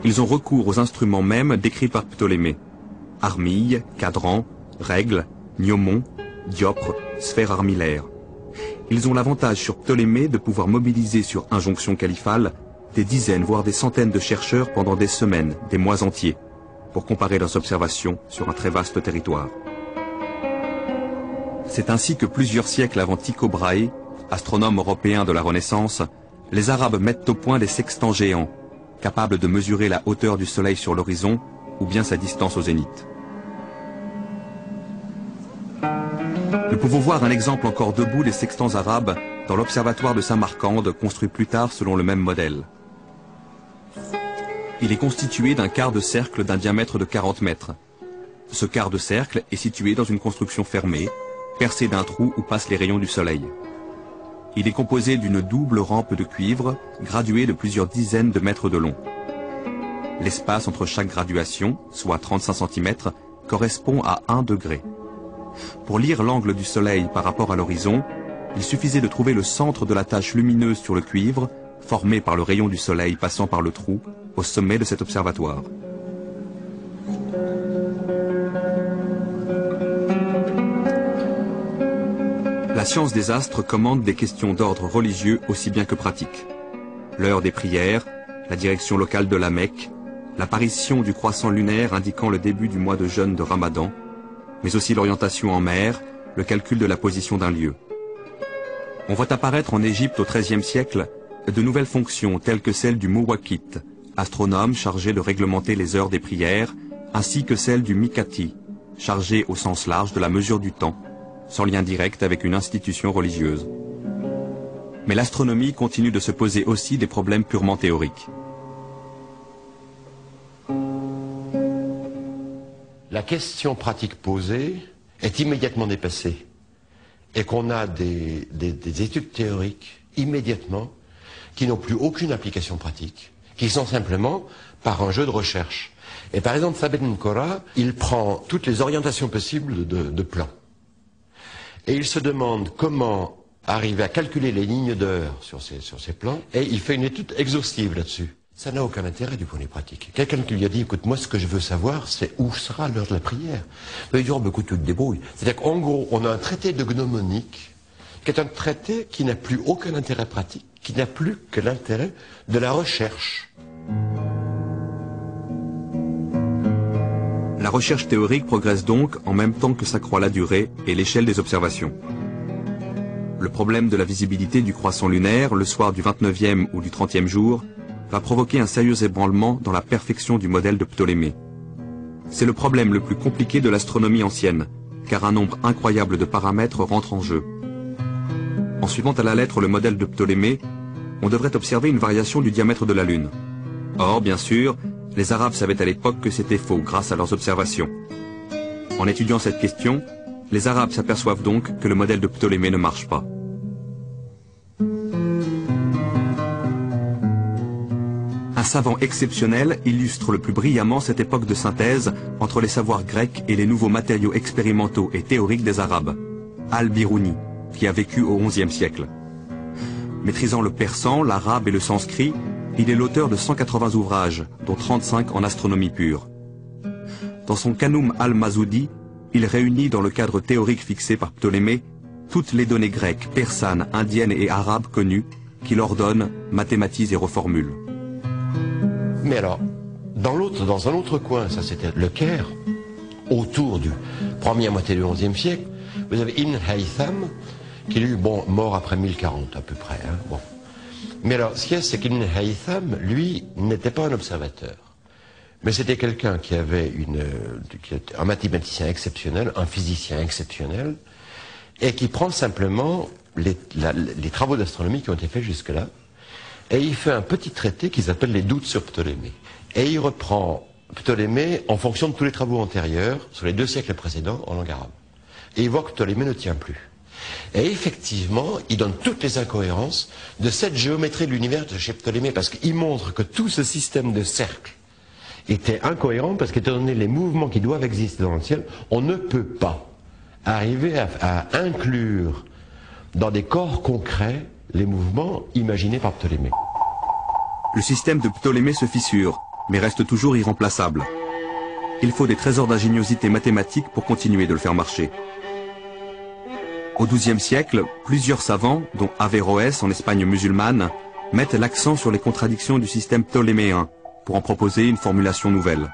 Ils ont recours aux instruments mêmes décrits par Ptolémée. Armilles, cadrans, règles, gnomons, dioptres, sphères armillaires. Ils ont l'avantage sur Ptolémée de pouvoir mobiliser sur injonction califale des dizaines voire des centaines de chercheurs pendant des semaines, des mois entiers, pour comparer leurs observations sur un très vaste territoire. C'est ainsi que plusieurs siècles avant Tycho Brahe, astronome européen de la Renaissance, les Arabes mettent au point des sextants géants, capables de mesurer la hauteur du Soleil sur l'horizon ou bien sa distance au zénith. Nous pouvons voir un exemple encore debout des sextants arabes dans l'observatoire de Samarcande, construit plus tard selon le même modèle. Il est constitué d'un quart de cercle d'un diamètre de 40 mètres. Ce quart de cercle est situé dans une construction fermée, percée d'un trou où passent les rayons du soleil. Il est composé d'une double rampe de cuivre, graduée de plusieurs dizaines de mètres de long. L'espace entre chaque graduation, soit 35 cm, correspond à 1 degré. Pour lire l'angle du soleil par rapport à l'horizon, il suffisait de trouver le centre de la tache lumineuse sur le cuivre, formée par le rayon du soleil passant par le trou, au sommet de cet observatoire. La science des astres commande des questions d'ordre religieux aussi bien que pratique. L'heure des prières, la direction locale de la Mecque, l'apparition du croissant lunaire indiquant le début du mois de jeûne de Ramadan, mais aussi l'orientation en mer, le calcul de la position d'un lieu. On voit apparaître en Égypte au XIIIe siècle de nouvelles fonctions telles que celle du Muwaqit, astronome chargé de réglementer les heures des prières, ainsi que celle du Mikati, chargé au sens large de la mesure du temps, sans lien direct avec une institution religieuse. Mais l'astronomie continue de se poser aussi des problèmes purement théoriques. La question pratique posée est immédiatement dépassée et qu'on a des études théoriques immédiatement qui n'ont plus aucune application pratique, qui sont simplement par un jeu de recherche. Et par exemple, Thabit Nkora, il prend toutes les orientations possibles de plans. Et il se demande comment arriver à calculer les lignes d'heure sur ces plans, et il fait une étude exhaustive là-dessus. Ça n'a aucun intérêt du point de vue pratique. Quelqu'un qui lui a dit, écoute, moi ce que je veux savoir, c'est où sera l'heure de la prière. Il dit, oh, écoute, tu te débrouilles. C'est-à-dire qu'en gros, on a un traité de gnomonique, qui est un traité qui n'a plus aucun intérêt pratique, qui n'a plus que l'intérêt de la recherche. La recherche théorique progresse donc en même temps que s'accroît la durée et l'échelle des observations. Le problème de la visibilité du croissant lunaire le soir du 29e ou du 30e jour va provoquer un sérieux ébranlement dans la perfection du modèle de Ptolémée. C'est le problème le plus compliqué de l'astronomie ancienne, car un nombre incroyable de paramètres rentre en jeu. En suivant à la lettre le modèle de Ptolémée, on devrait observer une variation du diamètre de la Lune. Or, bien sûr, les Arabes savaient à l'époque que c'était faux grâce à leurs observations. En étudiant cette question, les Arabes s'aperçoivent donc que le modèle de Ptolémée ne marche pas. Un savant exceptionnel illustre le plus brillamment cette époque de synthèse entre les savoirs grecs et les nouveaux matériaux expérimentaux et théoriques des Arabes, Al-Biruni, qui a vécu au XIe siècle. Maîtrisant le persan, l'arabe et le sanskrit, il est l'auteur de 180 ouvrages, dont 35 en astronomie pure. Dans son Kanum al-Mazoudi, il réunit dans le cadre théorique fixé par Ptolémée toutes les données grecques, persanes, indiennes et arabes connues qu'il ordonne, mathématise et reformule. Mais alors, dans un autre coin, ça c'était le Caire, autour du première moitié du XIe siècle, vous avez Ibn Haytham, qui est mort après 1040 à peu près. Hein, bon. Mais alors, ce qu'il y a, c'est qu'Ibn Haytham, lui, n'était pas un observateur. Mais c'était quelqu'un qui avait un mathématicien exceptionnel, un physicien exceptionnel, et qui prend simplement les travaux d'astronomie qui ont été faits jusque-là, et il fait un petit traité qui s'appelle les doutes sur Ptolémée. Et il reprend Ptolémée en fonction de tous les travaux antérieurs, sur les 2 siècles précédents, en langue arabe. Et il voit que Ptolémée ne tient plus. Et effectivement, il donne toutes les incohérences de cette géométrie de l'univers de chez Ptolémée, parce qu'il montre que tout ce système de cercles était incohérent, parce qu'étant donné les mouvements qui doivent exister dans le ciel, on ne peut pas arriver à inclure dans des corps concrets les mouvements imaginés par Ptolémée. Le système de Ptolémée se fissure, mais reste toujours irremplaçable. Il faut des trésors d'ingéniosité mathématique pour continuer de le faire marcher. Au XIIe siècle, plusieurs savants, dont Averroès en Espagne musulmane, mettent l'accent sur les contradictions du système ptoléméen pour en proposer une formulation nouvelle.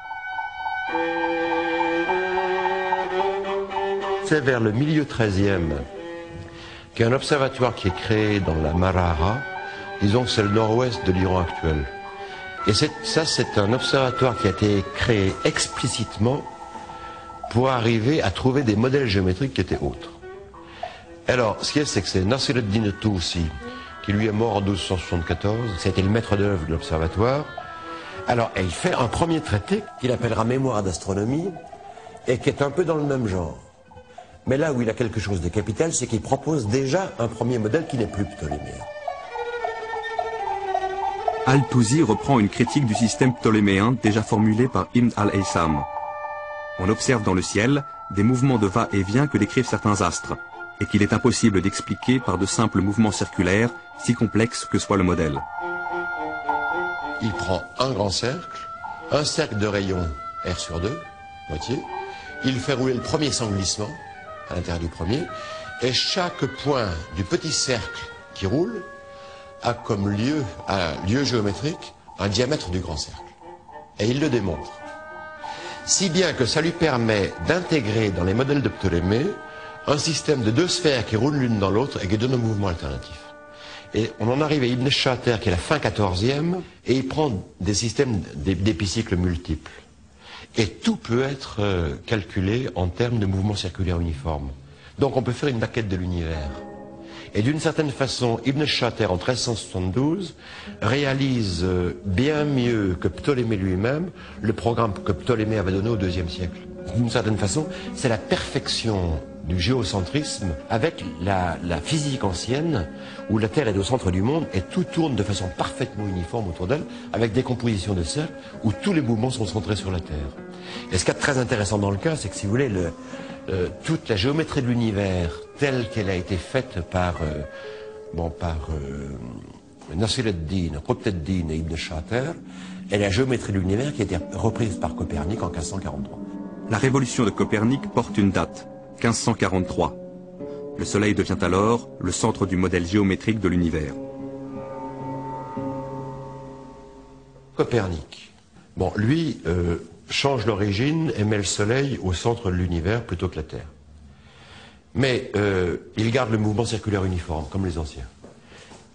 C'est vers le milieu XIIIe qu'il y a un observatoire qui est créé dans la Marara, disons que c'est le nord-ouest de l'Iran actuel. Et c'est un observatoire qui a été créé explicitement pour arriver à trouver des modèles géométriques qui étaient autres. Alors, ce qui est, c'est que c'est Nasir ad-Din Tousi, qui lui est mort en 1274, c'était le maître d'œuvre de l'observatoire. Alors, il fait un premier traité qu'il appellera Mémoire d'astronomie, et qui est un peu dans le même genre. Mais là où il a quelque chose de capital, c'est qu'il propose déjà un premier modèle qui n'est plus ptoléméen. Al-Tousi reprend une critique du système ptoléméen déjà formulée par Ibn al-Haytham. On observe dans le ciel des mouvements de va-et-vient que décrivent certains astres, et qu'il est impossible d'expliquer par de simples mouvements circulaires, si complexes que soit le modèle. Il prend un grand cercle, un cercle de rayon R sur 2, moitié. Il fait rouler le premier sans glissement, à l'intérieur du premier, et chaque point du petit cercle qui roule a comme lieu géométrique un diamètre du grand cercle. Et il le démontre. Si bien que ça lui permet d'intégrer dans les modèles de Ptolémée un système de deux sphères qui roulent l'une dans l'autre et qui donnent un mouvement alternatif. Et on en arrive à Ibn Shater qui est la fin 14e, et il prend des systèmes d'épicycles multiples. Et tout peut être calculé en termes de mouvements circulaires uniformes. Donc on peut faire une maquette de l'univers. Et d'une certaine façon, Ibn Shater en 1372 réalise bien mieux que Ptolémée lui-même le programme que Ptolémée avait donné au IIe siècle. D'une certaine façon, c'est la perfection du géocentrisme avec la physique ancienne où la Terre est au centre du monde et tout tourne de façon parfaitement uniforme autour d'elle avec des compositions de cercles où tous les mouvements sont centrés sur la Terre. Et ce qui est très intéressant dans le cas, c'est que si vous voulez, toute la géométrie de l'univers telle qu'elle a été faite par Nasir ad-Din, Qutb ad-Din et Ibn Shater, est la géométrie de l'univers qui a été reprise par Copernic en 1543. La révolution de Copernic porte une date, 1543. Le Soleil devient alors le centre du modèle géométrique de l'univers. Copernic, bon, lui change l'origine et met le Soleil au centre de l'univers plutôt que la Terre. Mais il garde le mouvement circulaire uniforme, comme les anciens.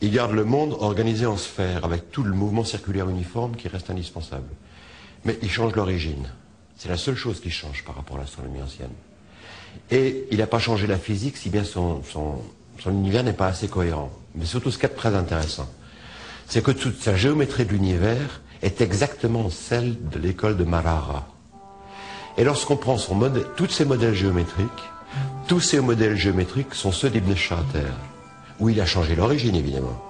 Il garde le monde organisé en sphères, avec tout le mouvement circulaire uniforme qui reste indispensable. Mais il change l'origine. C'est la seule chose qui change par rapport à l'astronomie ancienne. Et il n'a pas changé la physique, si bien son univers n'est pas assez cohérent. Mais surtout, ce qui est très intéressant, c'est que toute sa géométrie de l'univers est exactement celle de l'école de Marara. Et lorsqu'on prend tous ces modèles géométriques, tous ces modèles géométriques sont ceux d'Ibn Shater, où il a changé l'origine, évidemment.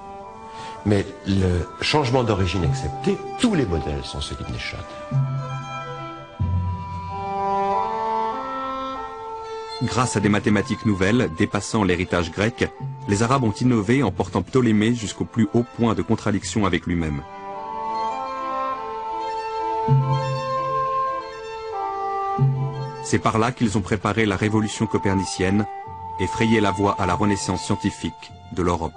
Mais le changement d'origine accepté, tous les modèles sont ceux d'Ibn Shater. Grâce à des mathématiques nouvelles dépassant l'héritage grec, les Arabes ont innové en portant Ptolémée jusqu'au plus haut point de contradiction avec lui-même. C'est par là qu'ils ont préparé la révolution copernicienne et frayé la voie à la renaissance scientifique de l'Europe.